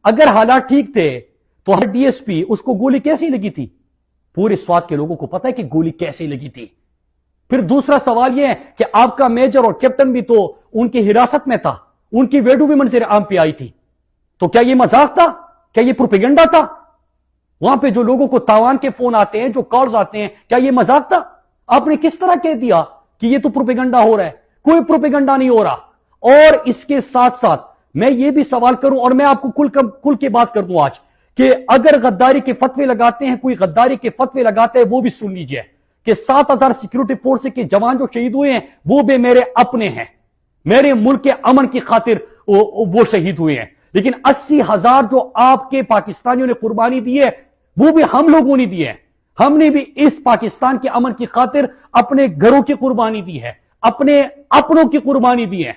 اگر حالات ٹھیک تھے تو ہر ڈی ایس پی اس کو گولی کیسی لگی تھی؟ پورے سوات کے لوگوں کو پتا ہے کہ گولی کیسے لگی تھی. پھر دوسرا سوال یہ ہے کہ آپ کا میجر اور کیپٹن بھی تو ان کی حراست میں تھا, ان کی ویڈیو بھی منظر عام پہ آئی تھی. تو کیا یہ مذاق تھا؟ کیا یہ پروپیگنڈا تھا؟ وہاں پہ جو لوگوں کو تاوان کے فون آتے ہیں, جو کالز آتے ہیں, کیا یہ مذاق تھا؟ آپ نے کس طرح کہہ دیا کہ یہ تو پروپیگنڈا ہو رہا ہے؟ کوئی پروپیگنڈا نہیں ہو رہا. اور اس کے ساتھ ساتھ میں یہ بھی سوال کروں, اور میں آپ کو کل کی بات کر دوں آج, کہ اگر غداری کے فتوے لگاتے ہیں, کوئی غداری کے فتوے لگاتے ہیں, وہ بھی سن لیجئے کہ 7,000 سیکیورٹی فورس کے جوان جو شہید ہوئے ہیں وہ بھی میرے اپنے ہیں, میرے ملک کے امن کی خاطر وہ شہید ہوئے ہیں. لیکن 80,000 جو آپ کے پاکستانیوں نے قربانی دی ہے وہ بھی ہم لوگوں نے دی ہے. ہم نے بھی اس پاکستان کے امن کی خاطر اپنے گھروں کی قربانی دی ہے, اپنے اپنوں کی قربانی دی ہے.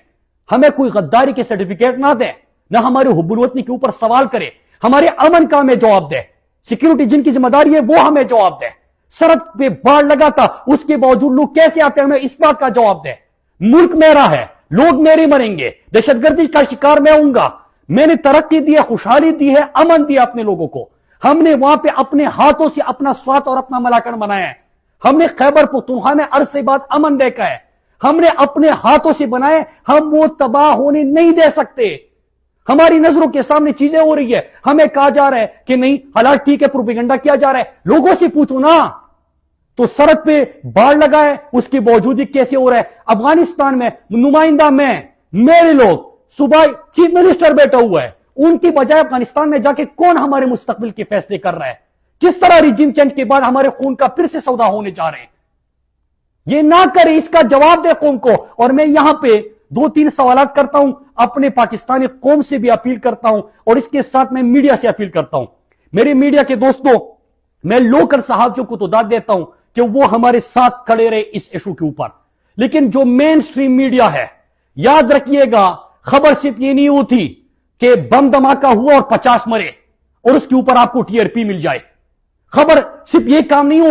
ہمیں کوئی غداری کے سرٹیفکیٹ نہ دے, نہ ہمارے حب الوطنی کے اوپر سوال کرے, ہمارے امن کا ہمیں جواب دے. سیکیورٹی جن کی ذمہ داری ہے وہ ہمیں جواب دے. سڑک پہ باڑ لگاتا اس کے باوجود لوگ کیسے آتے ہیں, ہمیں اس بات کا جواب دے. ملک میرا ہے, لوگ میرے مریں گے, دہشت گردی کا شکار میں ہوں گا. میں نے ترقی دی ہے, خوشحالی دی ہے, امن دیا اپنے لوگوں کو. ہم نے وہاں پہ اپنے ہاتھوں سے اپنا سوات اور اپنا ملاکنڈ بنایا ہے. ہم نے خیبر پختونخوا میں عرصے بعد امن دیکھا ہے. ہم نے اپنے ہاتھوں سے بنائے, ہم وہ تباہ ہونے نہیں دے سکتے. ہماری نظروں کے سامنے چیزیں ہو رہی ہے, ہمیں کہا جا رہا ہے کہ نہیں حالات ٹھیک ہے, پروپیگنڈا کیا جا رہا ہے. لوگوں سے پوچھو نا, تو سڑک پہ باڑ لگا ہے, اس کی باوجود ہی کیسے ہو رہا ہے. افغانستان میں نمائندہ میں, میرے لوگ, صوبائی چیف منسٹر بیٹھا ہوا ہے, ان کی بجائے افغانستان میں جا کے کون ہمارے مستقبل کے فیصلے کر رہا ہے؟ کس طرح ریجیم چینج کے بعد ہمارے خون کا پھر سے سودا ہونے جا رہے ہیں؟ یہ نہ کرے, اس کا جواب دے قوم کو. اور میں یہاں پہ 2-3 سوالات کرتا ہوں, اپنے پاکستانی قوم سے بھی اپیل کرتا ہوں, اور اس کے ساتھ میں میڈیا سے اپیل کرتا ہوں. میرے میڈیا کے دوستوں, میں لوکل صحافیوں کو تو داد دیتا ہوں کہ وہ ہمارے ساتھ کھڑے رہے اس ایشو کے اوپر, لیکن جو مین سٹریم میڈیا ہے, یاد رکھیے گا, خبر صرف یہ نہیں ہوتی کہ بم دھماکہ ہوا اور 50 مرے اور اس کے اوپر آپ کو TRP مل جائے. خبر صرف یہ کام نہیں ہوتا.